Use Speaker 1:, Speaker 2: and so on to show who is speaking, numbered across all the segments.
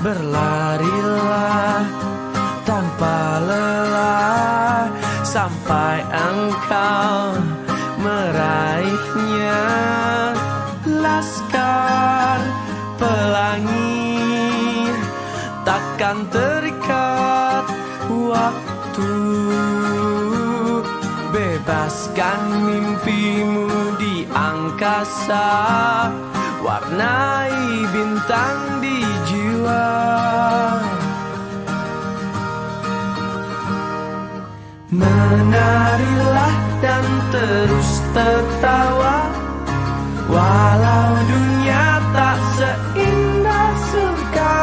Speaker 1: Berlarilah tanpa lelah sampai engkau meraihnya. Laskar pelangi takkan terikat waktu. Bebaskan mimpimu di angkasa, warnai bintang di jiwa. Menarilah dan terus tertawa, walau dunia tak seindah surga.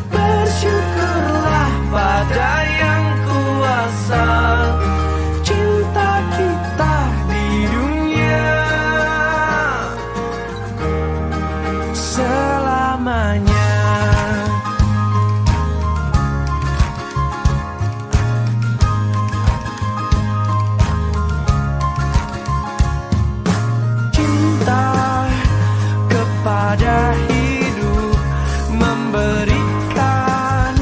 Speaker 1: Bersyukurlah pada yang kuasa, cinta kita di dunia selamanya. Cinta kepada hidup memberikan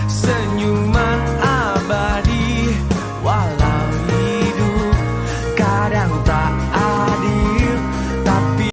Speaker 1: senyuman abadi, walau hidup kadang tak adil, tapi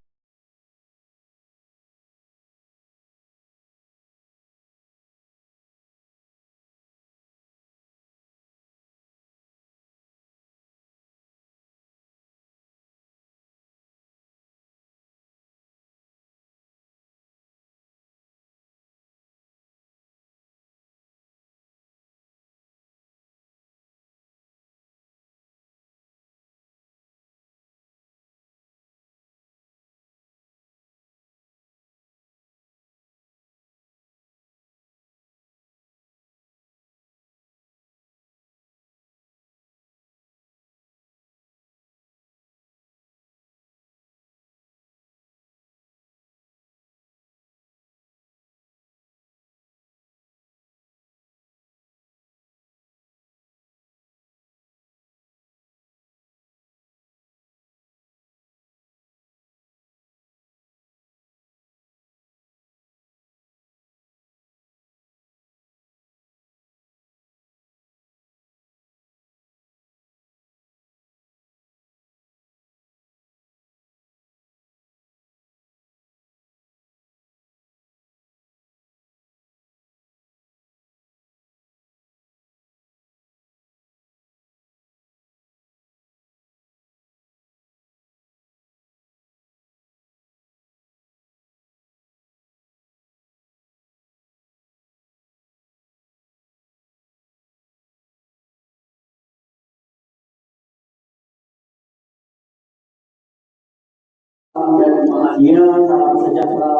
Speaker 2: dan bahagia, salam sejahtera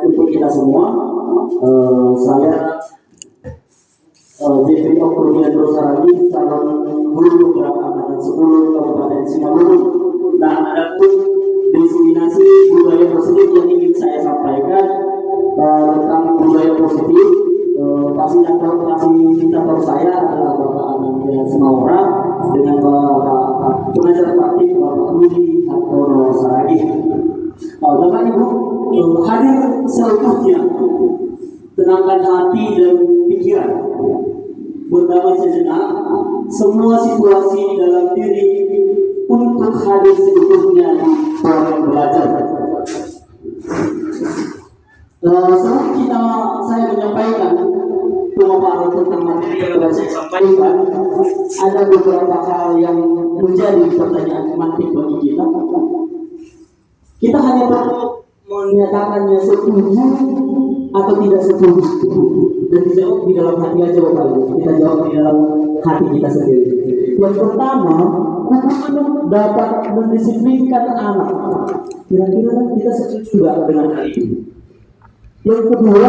Speaker 2: untuk kita semua. Saya JP Okrudian Rosaragi, calon guru Gerak Angkatan 10 Kabupaten Simalungun. Nah, ada pun diseminasi budaya positif yang ingin saya sampaikan tentang budaya positif. Fasilitator saya adalah Bapak Ananda Semaura dengan Bapak pengajar praktik Bapak Budi Hartono Saragi. Bapak Ibu hadir seutuhnya, tenangkan hati dan pikiran, berdamai sejenak semua situasi di dalam diri untuk hadir seutuhnya di forum belajar. Sebelum saya menyampaikan pemaparan tentang materi yang telah saya sampaikan, ada beberapa hal yang menjadi pertanyaan semantik bagi kita. Kita hanya perlu menyatakannya setuju atau tidak setuju, dan dijawab di dalam hati aja Bapak Ibu. Kita jawab di dalam hati kita sendiri. Yang pertama, hukuman dapat mendisiplinkan anak. Kira-kira kita setuju juga dengan hal ini. Yang kedua,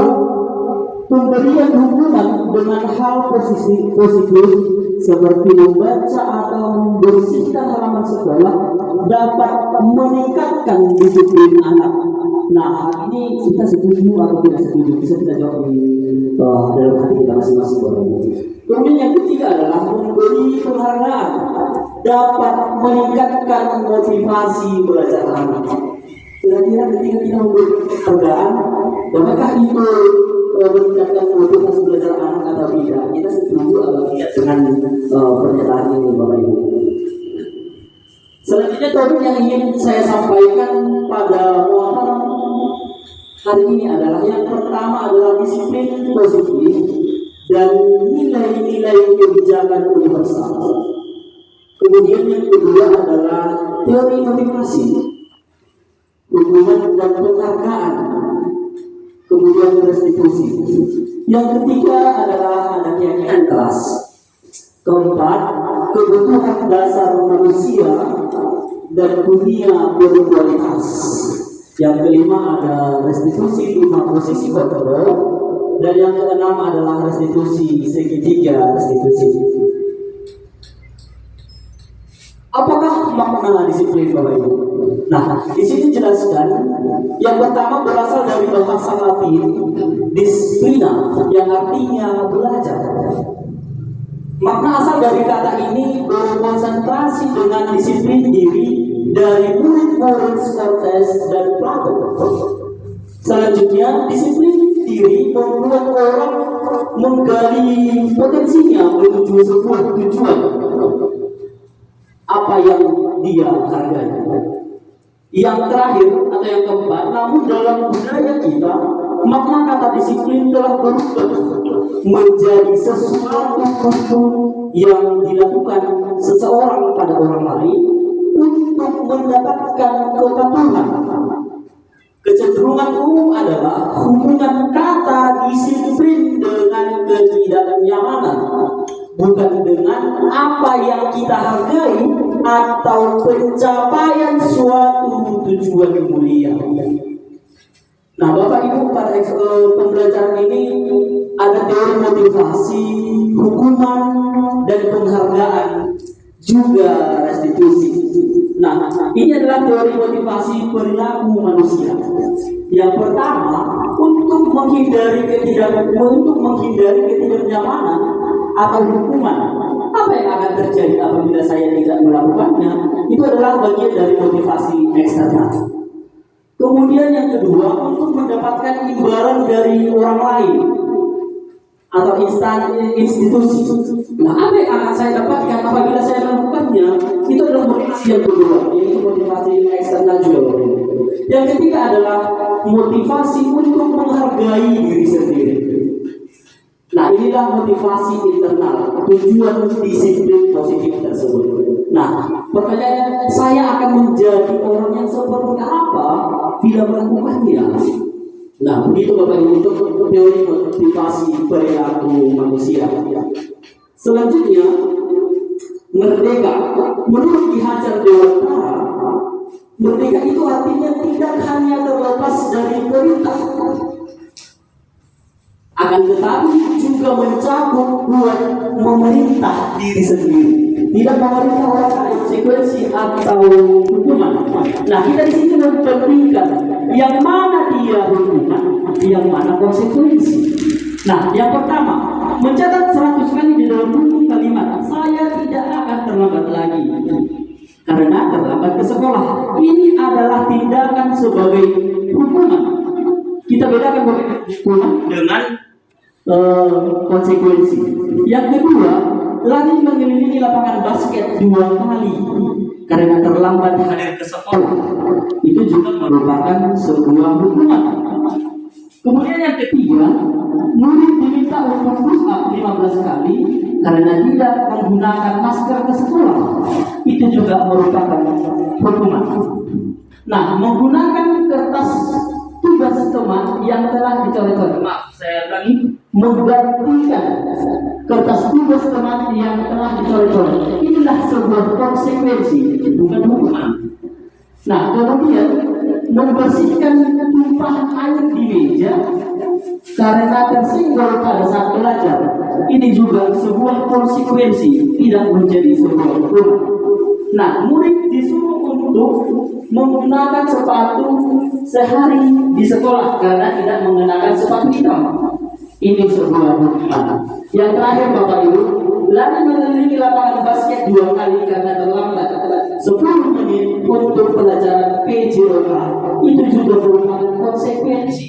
Speaker 2: pemberian hukuman dengan hal positif seperti membaca atau membersihkan halaman sekolah dapat meningkatkan disiplin anak. Nah, hal ini kita setuju atau tidak setuju? Bisa kita jawab di dalam hati kita masing-masing. Kemudian yang ketiga adalah memberi penghargaan dapat meningkatkan motivasi belajar anak. Kira-kira ketika kita memberi penghargaan, apakah itu meningkatkan kualitas belajar anak atau tidak? Kita setuju atau tidak dengan pernyataan ini, Bapak Ibu? Selanjutnya topik yang ingin saya sampaikan pada muatan hari ini adalah yang pertama adalah disiplin positif dan nilai-nilai kebijakan universal. Kemudian yang kedua adalah teori motivasi, hubungan dan penghargaan, kemudian restitusi. Yang ketiga adalah ada keyakinan keras. Keempat, kebutuhan dasar manusia dan dunia berkualitas. Yang kelima ada restitusi 5 posisi kontrol, dan yang keenam adalah restitusi segitiga restitusi. Apakah makna disiplin, Bapak Ibu? Nah, di sini jelaskan yang pertama berasal dari bahasa Latin disiplina yang artinya belajar. Makna asal dari kata ini berkonsentrasi dengan disiplin diri dari murid-murid Socrates dan Plato. Selanjutnya, disiplin diri membuat orang menggali potensinya menuju sebuah tujuan apa yang dia hargai. Yang terakhir atau yang keempat, namun dalam budaya kita, makna kata disiplin telah berubah menjadi sesuatu yang dilakukan seseorang pada orang lain untuk mendapatkan kepatuhan. Kecenderungan umum adalah hubungan kata disiplin dengan ketidaknyamanan, bukan dengan apa yang kita hargai atau pencapaian suatu tujuan mulia. Nah, Bapak Ibu, pada pembelajaran ini ada teori motivasi, hukuman, dan penghargaan, juga restitusi. Nah, ini adalah teori motivasi perilaku manusia. Yang pertama, untuk menghindari ketidaknyamanan atau hukuman. Apa yang akan terjadi apabila saya tidak melakukannya? Itu adalah bagian dari motivasi eksternal. Kemudian yang kedua, untuk mendapatkan imbalan dari orang lain atau institusi. Nah, apa yang akan saya dapatkan apabila saya melakukannya? Itu adalah motivasi yang kedua, yaitu motivasi eksternal juga. Yang ketiga adalah motivasi untuk menghargai diri sendiri. Nah, inilah motivasi internal, tujuan disiplin positif tersebut. Nah, pertanyaannya, saya akan menjadi orang yang seperti apa bila melakukannya? Nah, begitu Bapak Ibu untuk teori motivasi perilaku manusia. Selanjutnya, merdeka. Menurut Ki Hajar Dewantara, merdeka itu artinya tidak hanya terlepas dari perintah, akan tetapi juga mencakup buat memerintah diri sendiri, tidak memerintah orang konsekuensi atau hukuman. Nah, kita di sini memperhatikan yang mana dia hukuman, yang mana konsekuensi. Nah, yang pertama, mencatat 100 kali di dalam buku kalimat, saya tidak akan terlambat lagi karena terlambat ke sekolah. Ini adalah tindakan sebagai hukuman. Kita bedakan hukuman dengan konsekuensi. Yang kedua, lari mengelilingi lapangan basket 2 kali karena terlambat hadir ke sekolah. Itu juga merupakan sebuah hukuman. Kemudian yang ketiga, murid diminta untuk push up 15 kali karena tidak menggunakan masker ke sekolah. Itu juga merupakan hukuman. Nah, menggunakan kertas tugas teman yang telah dicoret-coret. Maaf, saya ulangi. Menggantikan kertas tugas teman yang telah dicoret-coret. Inilah sebuah konsekuensi, bukan hukuman. Nah, kemudian membersihkan tumpahan air di meja karena tersinggol pada saat belajar. Ini juga sebuah konsekuensi, tidak menjadi sebuah hukuman. Nah, murid disuruh untuk menggunakan sepatu sehari di sekolah karena tidak mengenakan sepatu hitam. Ini sebuah hukuman. Yang terakhir, Bapak Ibu, lari mengelilingi lapangan basket 2 kali karena terlambat 10 menit untuk pelajaran PJOK. Itu juga merupakan konsekuensi.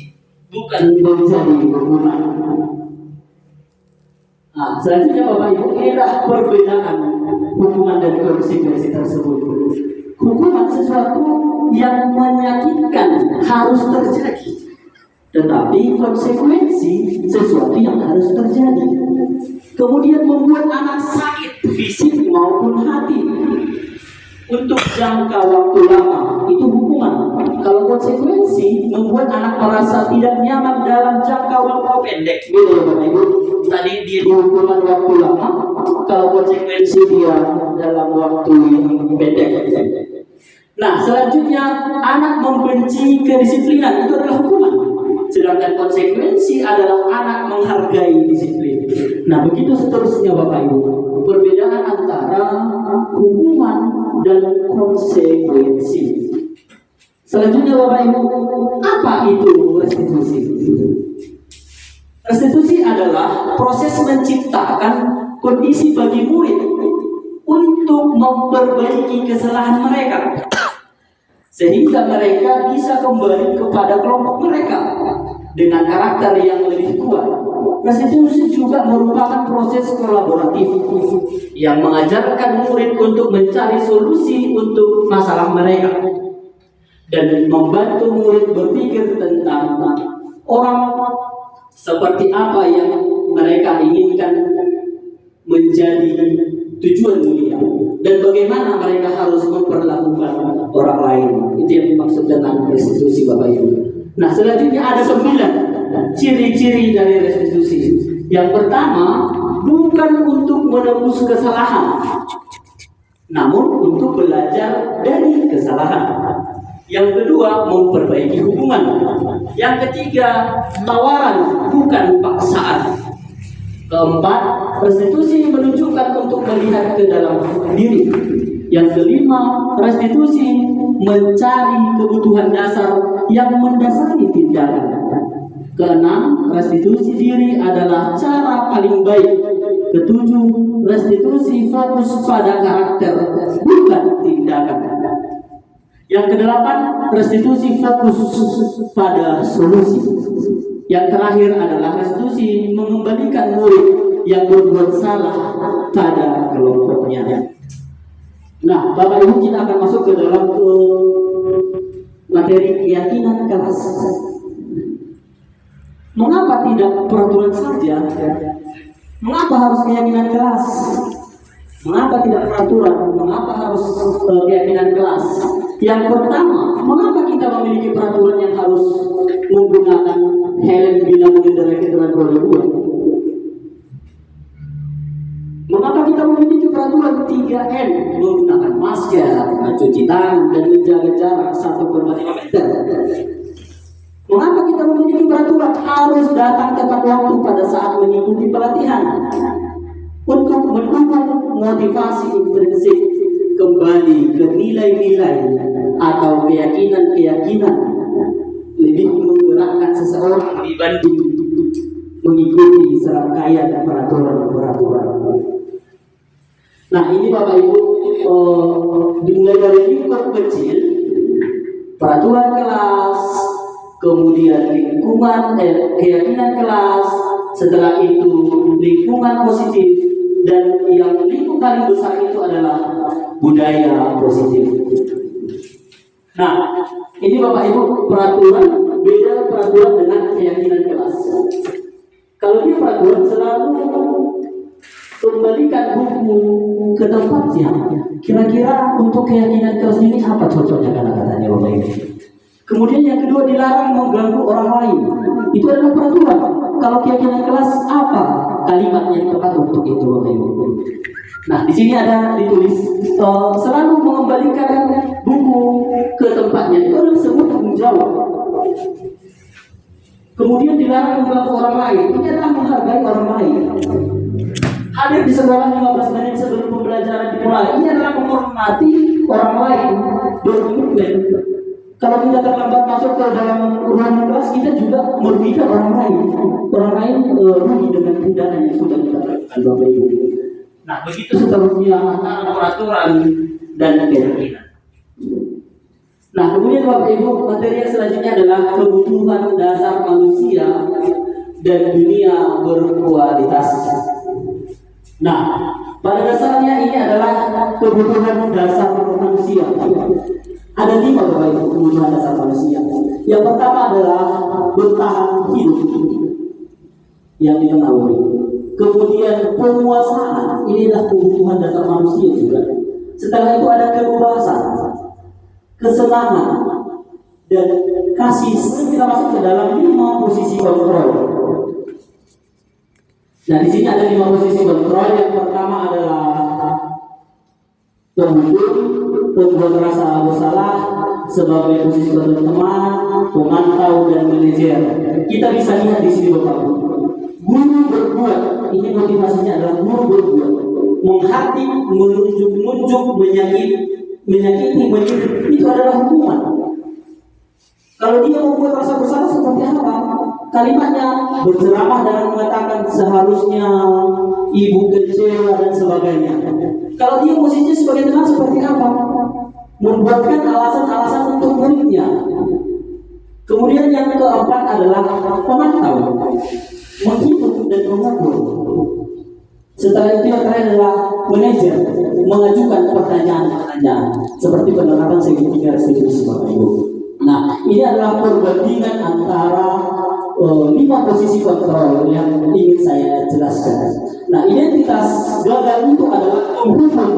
Speaker 2: bukan menjadi hukuman. Nah, selanjutnya Bapak Ibu, inilah perbedaan hukuman dan konsekuensi tersebut. Hukuman sesuatu yang menyakitkan harus terjadi, tetapi konsekuensi sesuatu yang harus terjadi. Kemudian membuat anak sakit fisik maupun hati untuk jangka waktu lama, itu hukuman. Kalau konsekuensi membuat anak merasa tidak nyaman dalam jangka waktu pendek, gitu ya Bapak Ibu. Tadi dia dihukuman waktu lama, kalau konsekuensi dia dalam waktu yang pendek. Nah, selanjutnya anak membenci kedisiplinan, itu adalah hukuman. Sedangkan konsekuensi adalah anak menghargai disiplin. Nah, begitu seterusnya Bapak Ibu. Perbedaan antara hukuman dan konsekuensi. Selanjutnya Bapak Ibu, apa itu restitusi? Restitusi adalah proses menciptakan kondisi bagi murid untuk memperbaiki kesalahan mereka, sehingga mereka bisa kembali kepada kelompok mereka dengan karakter yang lebih kuat. Restitusi juga merupakan proses kolaboratif yang mengajarkan murid untuk mencari solusi untuk masalah mereka dan membantu murid berpikir tentang orang seperti apa yang mereka inginkan menjadi tujuan mulia dan bagaimana mereka harus memperlakukan orang lain. Itu yang dimaksud dengan restitusi Bapak Ibu. Nah, selanjutnya ada 9 ciri-ciri dari restitusi. Yang pertama, bukan untuk menebus kesalahan, namun untuk belajar dari kesalahan. Yang kedua, memperbaiki hubungan. Yang ketiga, tawaran bukan paksaan. Keempat, restitusi menunjukkan untuk melihat ke dalam diri. Yang kelima, restitusi mencari kebutuhan dasar yang mendasari tindakan. Keenam, restitusi diri adalah cara paling baik. Ketujuh, restitusi fokus pada karakter, bukan tindakan. Yang kedelapan, restitusi fokus pada solusi. Yang terakhir adalah restitusi mengembalikan murid yang berbuat salah pada kelompoknya. Nah, Bapak Ibu, kita akan masuk ke dalam materi keyakinan kelas. Mengapa tidak peraturan saja? Mengapa harus keyakinan kelas? Mengapa tidak peraturan? Mengapa harus keyakinan kelas? Yang pertama, mengapa kita memiliki peraturan yang harus menggunakan helm bila mengendarai kendaraan roda 2? Mengapa kita memiliki peraturan 3M, menggunakan masker, mencuci tangan, dan menjaga jarak 1,5 meter? Mengapa kita memiliki peraturan harus datang tepat waktu pada saat mengikuti pelatihan? Untuk mendukung motivasi intrinsik kembali ke nilai-nilai atau keyakinan-keyakinan, lebih menggerakkan seseorang dibanding mengikuti serangkaian peraturan-peraturan. Nah, ini Bapak Ibu, dimulai dari lingkup kecil, peraturan kelas, kemudian lingkungan keyakinan kelas, setelah itu lingkungan positif, dan yang lingkup paling besar itu adalah budaya positif. Nah, ini Bapak Ibu, peraturan beda peraturan dengan keyakinan kelas. Kalau dia peraturan selalu kembalikan buku ke tempatnya. Kira-kira untuk keyakinan kelas ini apa cocoknya kata-katanya Bapak Ibu? Kemudian yang kedua, dilarang mengganggu orang lain. Itu adalah peraturan. Kalau keyakinan kelas, apa kalimat yang tepat untuk itu Bapak Ibu? Nah, di sini ada ditulis selalu mengembalikan buku ke tempatnya. Itu adalah sebuah tanggung jawab. Kemudian dilarang mengganggu orang lain. Ini adalah menghargai orang lain. Hadir di sekolah 15 menit sebelum pembelajaran dimulai. Ini adalah menghormati orang lain. Berkomitmen. Kalau kita terlambat masuk ke dalam ruangan kelas, kita juga merugikan orang lain. Orang lain rugi dengan tindakan yang sudah kita lakukan, Bapak Ibu. Nah, begitu seterusnya antara peraturan dan keyakinan. Nah, kemudian Bapak Ibu, materi yang selanjutnya adalah kebutuhan dasar manusia dan dunia berkualitas. Nah, pada dasarnya ini adalah kebutuhan dasar manusia. Ada 5 Bapak Ibu kebutuhan dasar manusia. Yang pertama adalah bertahan hidup yang diketahui. Kemudian penguasaan, ini adalah kebutuhan dasar manusia juga. Setelah itu ada kebebasan, kesenangan, dan kasih. Kita masuk ke dalam 5 posisi kontrol. Nah, di sini ada 5 posisi kontrol. Yang pertama adalah penghukum, pembuat rasa bersalah sebagai posisi kontrol teman, pemantau, dan manajer. Kita bisa lihat di sini Bapak Ibu. Guru berbuat, ini motivasinya adalah guru berbuat, menghati, menunjuk, menyakiti, itu adalah hukuman. Kalau dia membuat rasa bersalah seperti apa? Kalimatnya berceramah dan mengatakan seharusnya ibu kecewa dan sebagainya. Kalau dia posisinya sebagai teman seperti apa? Membuatkan alasan-alasan untuk muridnya. Kemudian yang keempat adalah pemantau, menghitung dan mengukur. Setelah itu yang terakhir adalah manajer, mengajukan pertanyaan-pertanyaan seperti penerapan segitiga restitusi Bapak Ibu. Nah, ini adalah perbandingan antara 5 posisi kontrol yang ingin saya jelaskan. Nah, identitas gagal itu adalah penghukum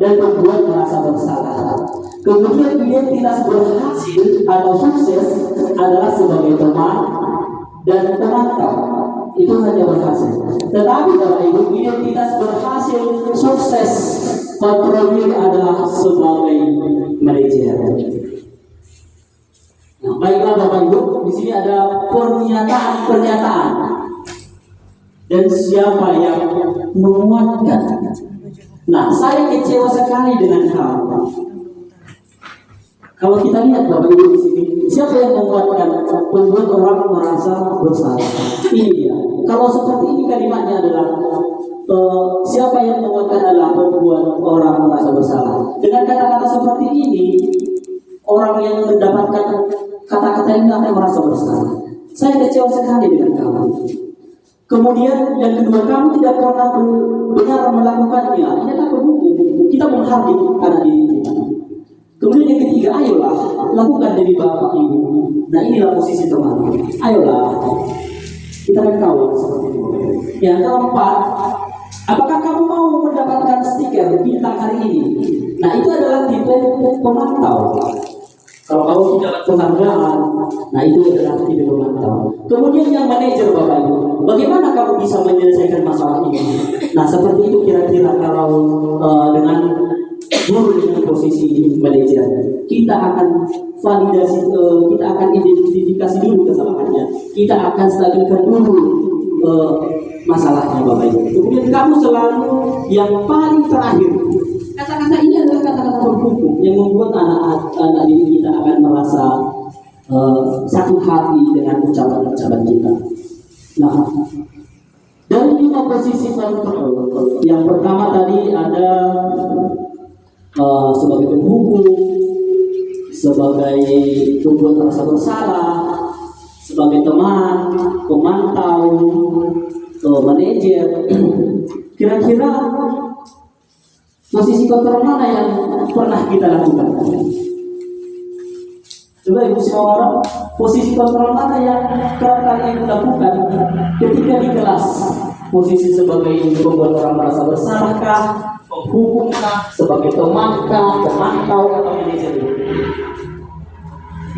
Speaker 2: dan membuat merasa bersalah. Kemudian identitas berhasil atau sukses adalah sebagai teman dan pemantau. Itu hanya berhasil. Tetapi Bapak Ibu, identitas berhasil, sukses, kontrol diri adalah sebagai manajer. Nah, baiklah Bapak Ibu, di sini ada pernyataan dan siapa yang menguatkan. Nah, saya kecewa sekali dengan kamu. Kalau kita lihat Bapak Ibu di sini, siapa yang menguatkan, membuat orang merasa bersalah? Ini dia. Kalau seperti ini kalimatnya adalah siapa yang menguatkan adalah membuat orang merasa bersalah. Dengan kata-kata seperti ini, orang yang mendapatkan kata-kata ini akan merasa bersalah. Saya kecewa sekali dengan kamu. Kemudian yang kedua, kamu tidak pernah benar melakukannya. Ini adalah penghukum. Kita menghardik anak didik kita. Kemudian yang ketiga, ayolah lakukan dari Bapak Ibu. Nah, inilah posisi teman. Ayolah, kita akan kawan seperti itu. Yang keempat, apakah kamu mau mendapatkan stiker bintang hari ini? Nah, itu adalah tipe pemantau. Kalau kamu tidak penghargaan, nah itu adalah tipe pemantau. Kemudian yang manajer Bapak Ibu, bagaimana kamu bisa menyelesaikan masalah ini? Nah, seperti itu kira-kira kalau dengan guru dengan posisi manajer, kita akan validasi, kita akan identifikasi dulu kesalahannya, kita akan stabilkan dulu masalahnya Bapak Ibu. Kemudian kamu selalu yang paling terakhir. Kata-kata ini adalah kata-kata penghukum yang membuat anak-anak didik kita akan merasa satu hati dengan ucapan-ucapan kita. Nah, dari 5 posisi kontrol, yang pertama tadi ada sebagai penghukum, sebagai pembuat rasa bersalah, sebagai teman, pemantau, manajer. Kira-kira posisi kontrol mana yang pernah kita lakukan? Coba Ibu semua orang, posisi kontrol mana yang kerap kali Ibu lakukan ketika di kelas? Posisi sebagai pembuat orang merasa bersalahkah, penghukumkah, sebagai temankah, pemantau, atau manajer?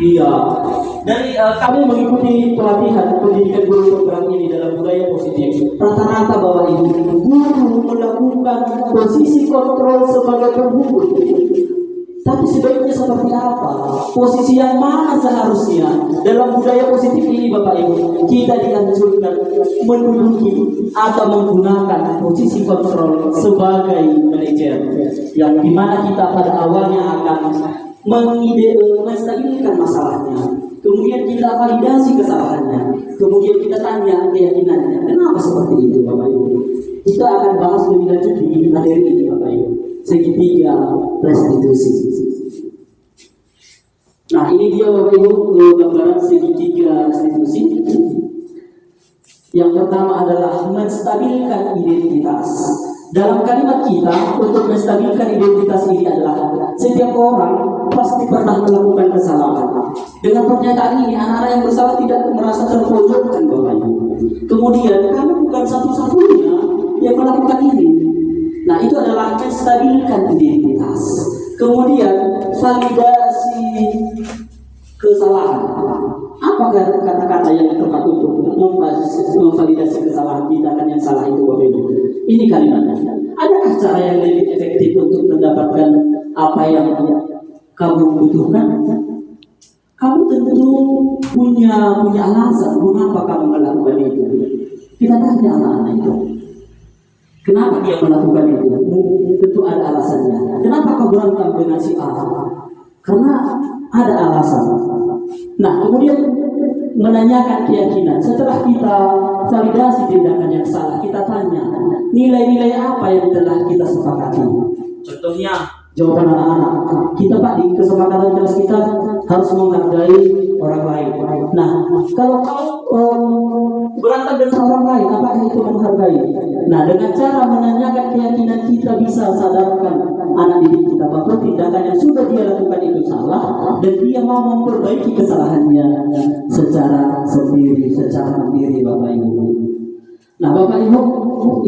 Speaker 2: Iya, dari kami mengikuti pelatihan pendidikan guru program ini dalam budaya positif. Rata-rata Bapak Ibu, guru melakukan posisi kontrol sebagai penghukum. Tapi sebaiknya seperti apa? Posisi yang mana seharusnya? Dalam budaya positif ini Bapak Ibu, kita dianjurkan menduduki atau menggunakan posisi kontrol sebagai manajer, yang dimana kita pada awalnya akan menstabilkan masalahnya, kemudian kita validasi kesalahannya, kemudian kita tanya keyakinannya. Kenapa seperti itu Bapak Ibu? Kita akan bahas lebih lanjut di materi ini Bapak Ibu. Segitiga restitusi. Nah, ini dia Bapak Ibu gambaran segitiga restitusi. Yang pertama adalah menstabilkan identitas. Dalam kalimat kita untuk menstabilkan identitas ini adalah setiap orang pasti pernah melakukan kesalahan. Dengan pernyataan ini, anak-anak yang bersalah tidak merasa terpojokkan Bapak Ibu. Kemudian kamu bukan satu-satunya yang melakukan ini. Nah, itu adalah menstabilkan identitas. Kemudian validasi kesalahan. Apa kata-kata yang tepat untuk memvalidasi kesalahan kita kan yang salah itu Bapak Ibu? Ini kalimatnya. Adakah cara yang lebih efektif untuk mendapatkan apa yang kamu butuhkan? Kamu tentu punya alasan mengapa kamu melakukan itu. Kita tanya anak-anak itu. Kenapa dia melakukan itu? Tentu ada alasannya. Kenapa kau berantem dengan si A? Karena ada alasan. Nah, kemudian menanyakan keyakinan. Setelah kita validasi tindakan yang salah, kita tanya nilai-nilai apa yang telah kita sepakati. Contohnya, jawaban anak-anak. Kita Pak di kesepakatan kelas kita harus menghargai orang lain. Nah, kalau kau berantem dengan orang lain, apakah itu menghargai? Nah, dengan cara menanyakan keyakinan kita bisa sadarkan anak didik kita bahwa tindakan yang sudah dia lakukan itu salah dan dia mau memperbaiki kesalahannya secara sendiri, secara mandiri Bapak Ibu. Nah Bapak Ibu,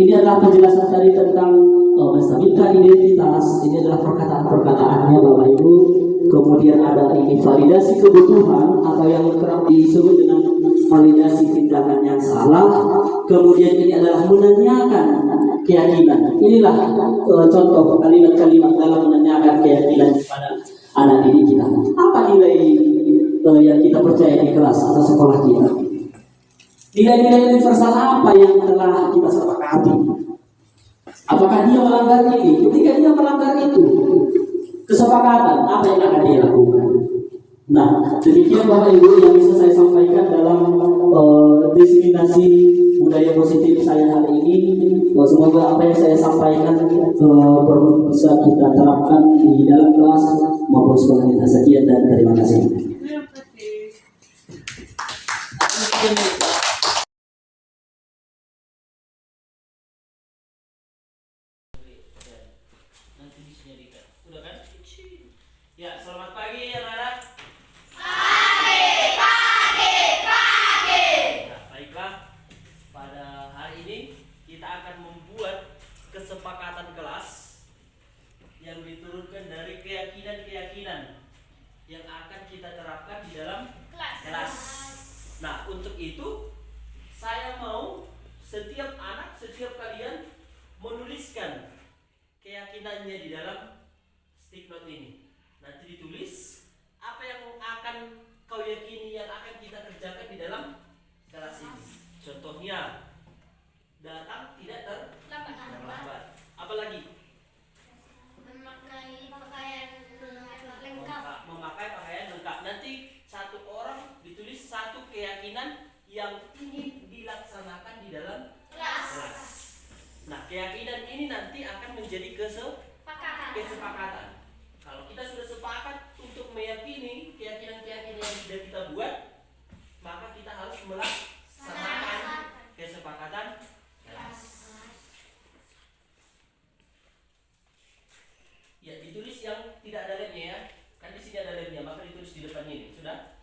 Speaker 2: ini adalah penjelasan tadi tentang menstabilkan identitas. Ini adalah perkataan-perkataannya Bapak Ibu. Kemudian ada ini validasi kebutuhan atau yang kerap disebut dengan validasi tindakan yang salah. Kemudian ini adalah menanyakan keyakinan. Inilah contoh kalimat-kalimat dalam menanyakan keyakinan kepada anak didik kita. Apa nilai yang kita percaya di kelas atau sekolah kita? Nilai-nilai universal apa yang telah kita sepakati? Apakah dia melanggar ini? Ketika dia melanggar itu, kesepakatan apa yang akan dia lakukan? Nah, demikian Bapak Ibu yang bisa saya sampaikan dalam diseminasi budaya positif saya hari ini. Semoga apa yang saya sampaikan bisa kita terapkan di dalam kelas maupun sekolah kita. Sekian dan terima kasih.
Speaker 3: Ya, selamat pagi anak-anak. Nah, baiklah. Pada hari ini kita akan membuat kesepakatan kelas yang diturunkan dari keyakinan-keyakinan yang akan kita terapkan di dalam kelas. Nah, untuk itu saya mau setiap anak, setiap kalian menuliskan keyakinannya di dalam stick note ini. Nanti ditulis apa yang akan kau yakini yang akan kita kerjakan di dalam kelas ini. Contohnya, datang tidak terlambat. Apa lagi?
Speaker 4: Memakai pakaian lengkap.
Speaker 3: Memakai pakaian lengkap. Nanti satu orang ditulis satu keyakinan yang ingin dilaksanakan di dalam kelas. Nah, keyakinan ini nanti akan menjadi kesepakatan. Kalau kita sudah sepakat untuk meyakini keyakinan-keyakinan yang sudah kita buat, maka kita harus melaksanakan kesepakatan kelas. Ya, ditulis yang tidak ada lemnya ya. Kan di sini ada lemnya, maka ditulis di depannya ini. Sudah?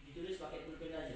Speaker 3: Ditulis pakai pulpen aja.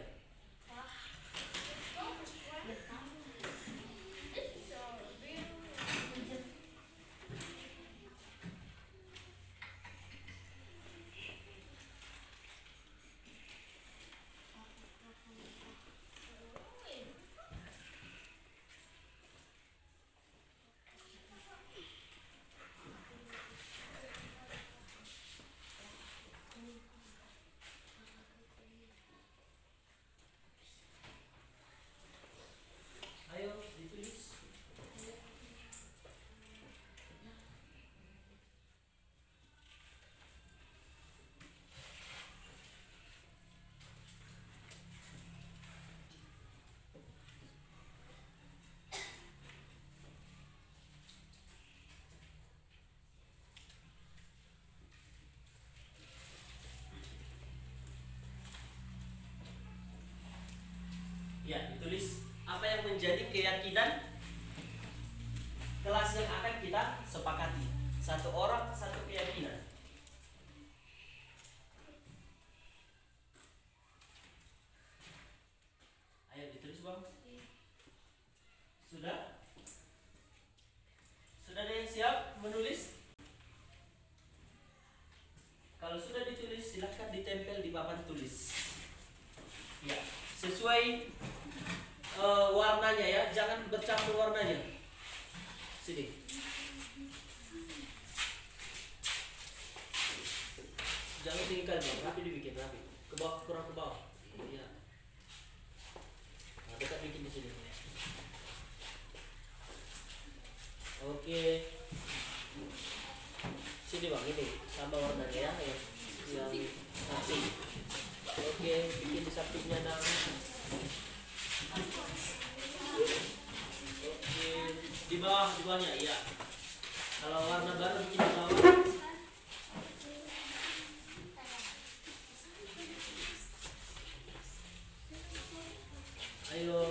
Speaker 3: Ya, ditulis apa yang menjadi keyakinan kelas yang akan kita sepakati. Satu orang, satu keyakinan. Ayo ditulis, Bang. Sudah? Sudah ada yang siap menulis? Kalau sudah ditulis, silahkan ditempel di papan tulis. Ya, sesuai warnanya ya, jangan bercampur warnanya. Sini. Jangan tinggal, Bang. Rapi dibikin, rapi. Ke bawah, kurang ke bawah. Iya. Nah, dekat bikin di sini. Oke. Sini, Bang, ini sama warnanya ya, yang samping. Oke, bikin di sampingnya nang. Oke, di bawahnya, iya. Kalau warna baru bikin di bawah. Ayo.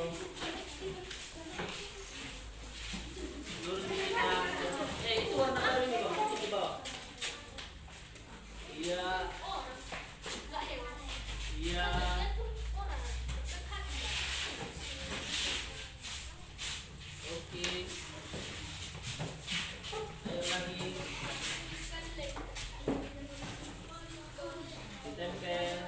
Speaker 3: Lurus bikin nang. Itu warna baru ini, Bang, bikin di bawah. Iya. Iya. Oke. Ayo lagi. Ditempel.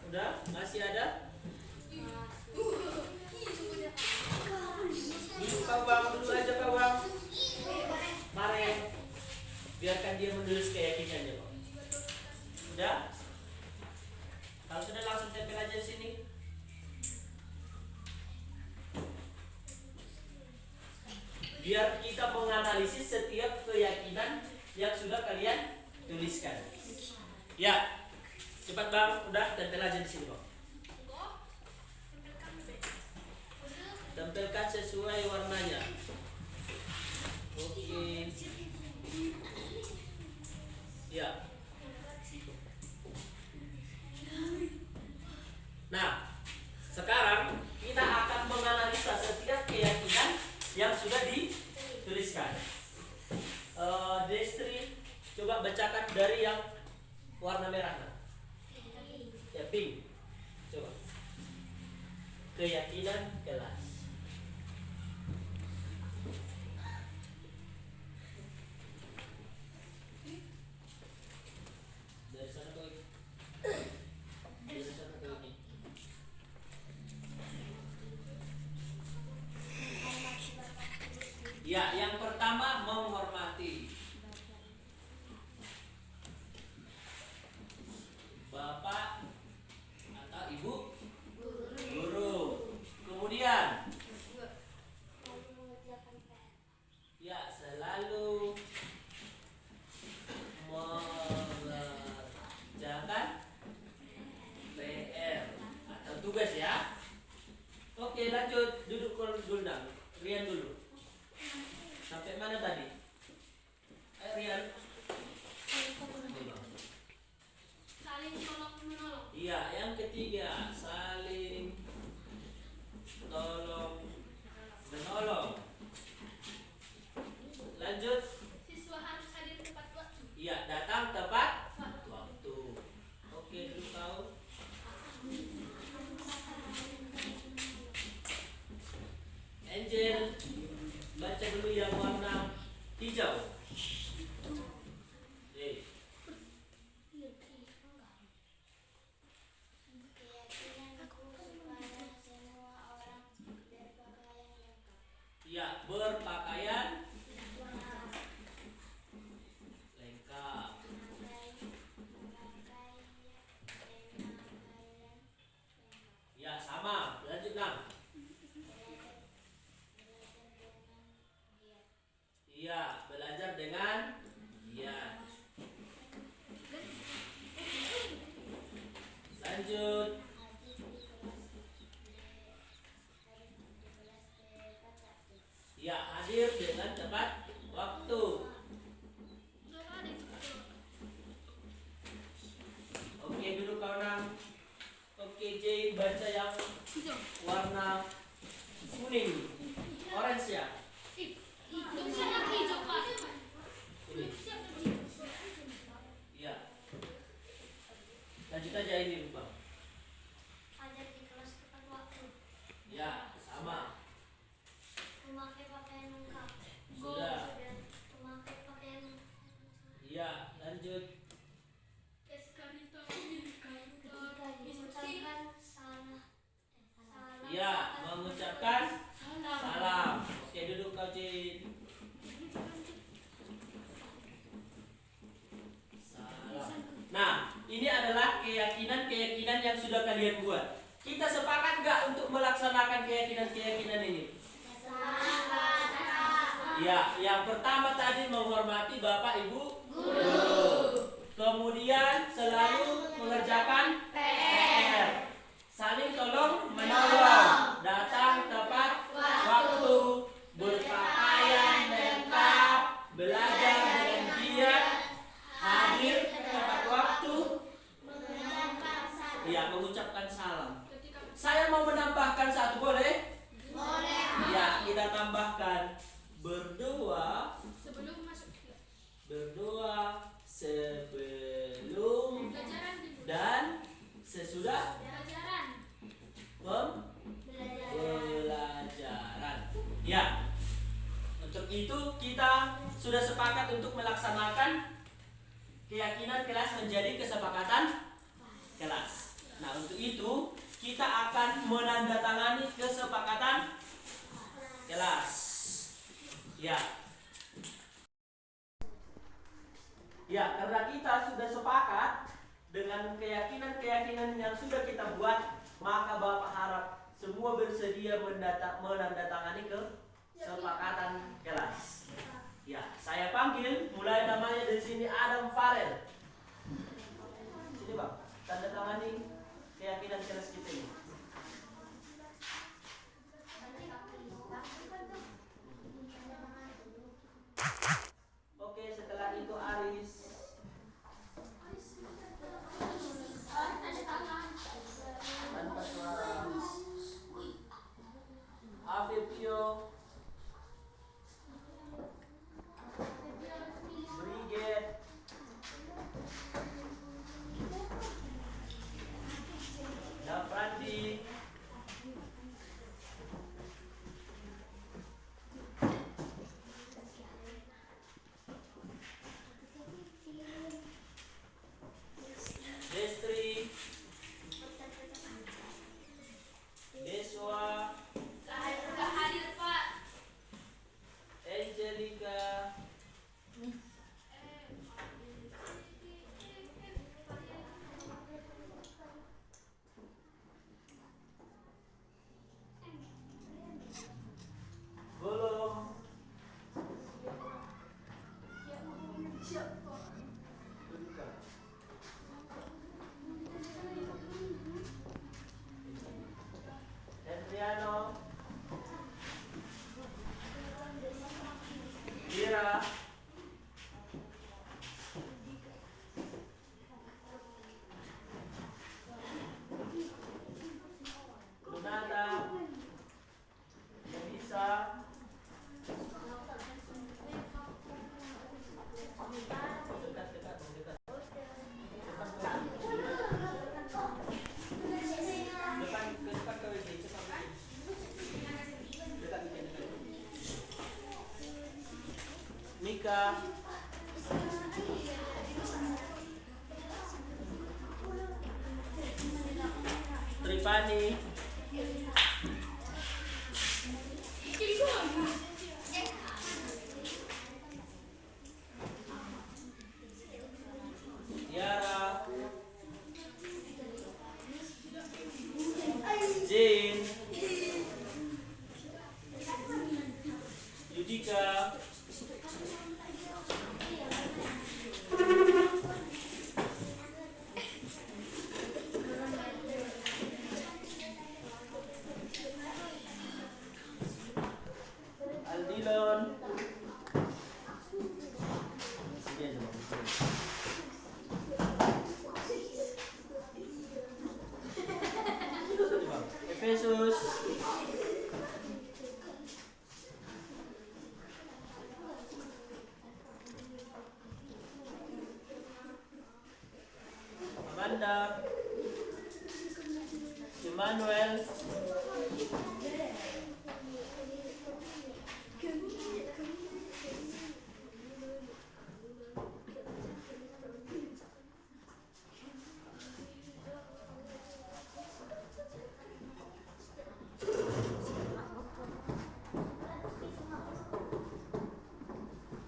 Speaker 3: Udah? Masih ada? Dulu kau, Bang, dulu aja kau, Bang. Mari. Biarkan dia menulis keyakinannya, Bang. Udah? Kalau sudah langsung tempel aja di sini. Biar kita menganalisis setiap keyakinan yang sudah kalian tuliskan. Ya, cepat, Bang. Udah, tempel aja di sini, Bang. Tempelkan sesuai warnanya. Oke. Ya. Nah, sekarang kita akan menganalisa setiap keyakinan yang sudah dituliskan. Destri, coba bacakan dari yang warna merah. Ya, pink. Coba. Keyakinan kelas. Dari sana ke lagi. Dari sana ke lagi. Ya, yang pertama menghormati Bapak atau Ibu guru. Kemudian ya, selalu mengerjakan PR atau tugas ya. Oke, lanjut. Duduk dulu, Dang. Rian dulu. Sampai mana tadi? Rian.
Speaker 4: Saling tolong menolong.
Speaker 3: Iya, yang ketiga saling tolong menolong. Lanjut.
Speaker 4: Siswa harus hadir tepat waktu.
Speaker 3: Iya, datang tepat waktu. Oke, dulu tahu. Angel, baca dulu yang warna hijau.
Speaker 4: Keyakinanku supaya semua orang berpakaian lengkap.
Speaker 3: Iya, berpakaian lengkap. Ya, sama. Lanjut, Nang. Iya, belajar dengan giat. Lanjut. Ya, hadir dengan tepat waktu. warna kuning, orange ya.
Speaker 4: Tulisannya hijau, Pak.
Speaker 3: Ini. Iya. Lanjut aja ini, Bang.
Speaker 4: Ajar di kelas tepat waktu.
Speaker 3: Ya, sama.
Speaker 4: Memakai pakaian lengkap.
Speaker 3: Sudah.
Speaker 4: Memakai pakaian
Speaker 3: Iya, lanjut.
Speaker 4: ketika diucapkan salah.
Speaker 3: Iya, mengucapkan salam. Oke, duduk kau, Cin. Salam. Nah, ini adalah keyakinan-keyakinan yang sudah kalian buat. Kita sepakat nggak untuk melaksanakan keyakinan-keyakinan ini? Ya, yang pertama tadi menghormati Bapak Ibu guru. Kemudian selalu mengerjakan PR. Saling tolong menolong. Datang tepat waktu. Berpakaian lengkap. Belajar dengan giat. Hadir tepat waktu. Ya, mengucapkan salam. Saya mau menambahkan satu, boleh?
Speaker 4: Boleh.
Speaker 3: Ya, kita tambahkan berdoa sebelum dan sesudah pembelajaran. Ya, untuk itu kita sudah sepakat untuk melaksanakan keyakinan kelas menjadi kesepakatan kelas. Nah, untuk itu kita akan menandatangani kesepakatan kelas. Ya. Ya, karena kita sudah sepakat dengan keyakinan-keyakinan yang sudah kita buat, maka Bapak harap semua bersedia menandatangani kesepakatan kelas. Ya, saya panggil, mulai namanya dari sini Adam Farel. Sini Bang, tanda tangani keyakinan kelas kita ini. Oke, setelah itu Aris. Tanpa suara. Afifio. Brigade. Dafrandi. Destri. Deswa.
Speaker 4: Nggak hadir, Pak.
Speaker 3: Angelica. Belum. Adriano. Ira. Lunata. Elisa. Dekat. Dekat ke WC, cepat. Dekat. Mika. Tripani. Yara. Jane. Yudika. Aldilon. Sini aja, Bang. Efesus. Anda. Emmanuel.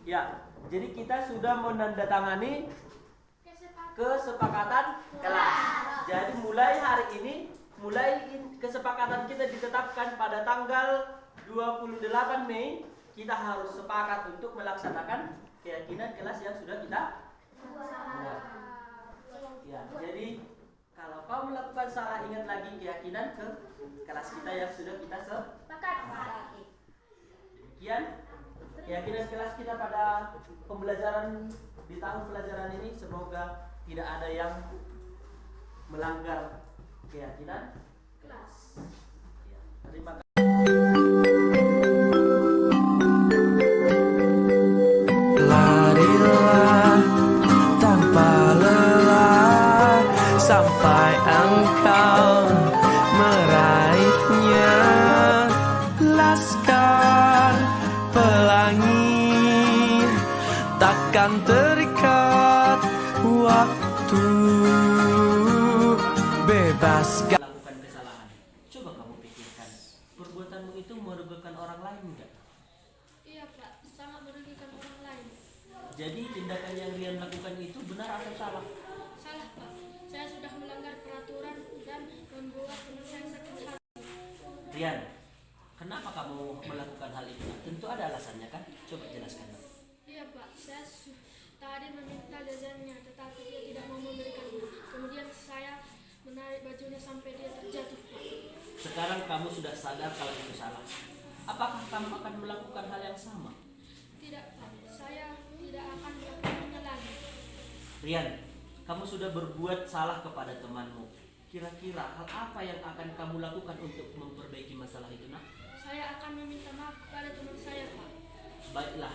Speaker 3: Ya, jadi kita sudah menandatangani kesepakatan kelas. Jadi mulai hari ini, kesepakatan kita ditetapkan pada tanggal 28 Mei, kita harus sepakat untuk melaksanakan keyakinan kelas yang sudah kita buat. Ya, jadi kalau kau melakukan salah, ingat lagi keyakinan ke kelas kita yang sudah kita sepakati. Demikian keyakinan kelas kita pada pembelajaran di tahun pelajaran ini, semoga tidak ada yang melanggar keyakinan kelas. Ya, terima kasih.
Speaker 1: Larilah tanpa lelah sampai engkau meraihnya. Laskar pelangi takkan terikat waktu, bebaskan.
Speaker 3: Melakukan kesalahan. Coba kamu pikirkan, perbuatanmu itu merugikan orang lain enggak?
Speaker 4: Iya Pak, sangat merugikan orang lain.
Speaker 3: Jadi tindakan yang Rian lakukan itu benar atau salah?
Speaker 4: Salah Pak, saya sudah melanggar peraturan dan membuat teman saya sakit hati.
Speaker 3: Rian, kenapa kamu melakukan hal itu? Tentu ada alasannya kan? Coba jelaskan.
Speaker 4: Iya Pak, saya tadi meminta jajannya tetapi dia tidak mau memberikannya. Kemudian saya menarik bajunya sampai dia terjatuh Pak.
Speaker 3: Sekarang kamu sudah sadar kalau itu salah. Apakah kamu akan melakukan hal yang sama?
Speaker 4: Tidak Pak, saya tidak akan melakukannya lagi.
Speaker 3: Rian, kamu sudah berbuat salah kepada temanmu. Kira-kira hal apa yang akan kamu lakukan untuk memperbaiki masalah itu, nak?
Speaker 4: Saya akan meminta maaf kepada teman saya Pak.
Speaker 3: Baiklah,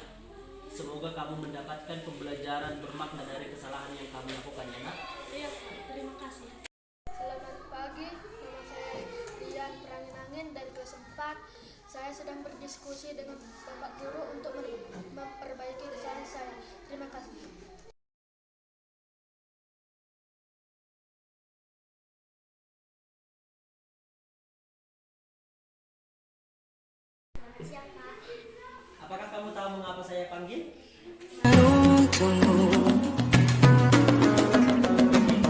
Speaker 3: semoga kamu mendapatkan pembelajaran bermakna dari kesalahan yang kamu lakukan, ya nak?
Speaker 4: Iya Pak, terima kasih. Selamat pagi, nama saya Rian Perangin-Angin dari kelas 4. Saya sedang berdiskusi dengan Bapak Guru untuk memperbaiki kesalahan saya. Terima kasih.
Speaker 3: Apakah kamu tahu mengapa saya panggil?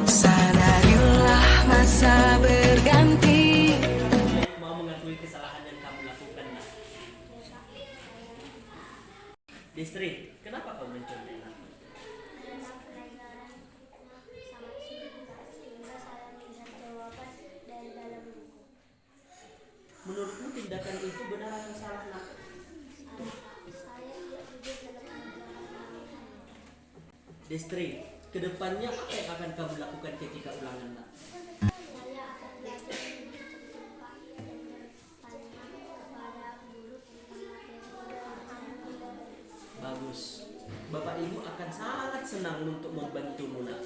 Speaker 1: Sadarilah masa berganti.
Speaker 3: Mau mengakui kesalahan yang kamu lakukan, nak? Distri, kenapa kau mencontek, nak? Menurutmu tindakan itu benar atau salah, nak? Destri, kedepannya apa yang akan kamu lakukan ketika ulangan, nak?
Speaker 4: Saya akan belajar untuk cepat dan bertanya kepada guru tentang materi.
Speaker 3: Bagus. Bapak Ibu akan sangat senang untuk membantumu, nak.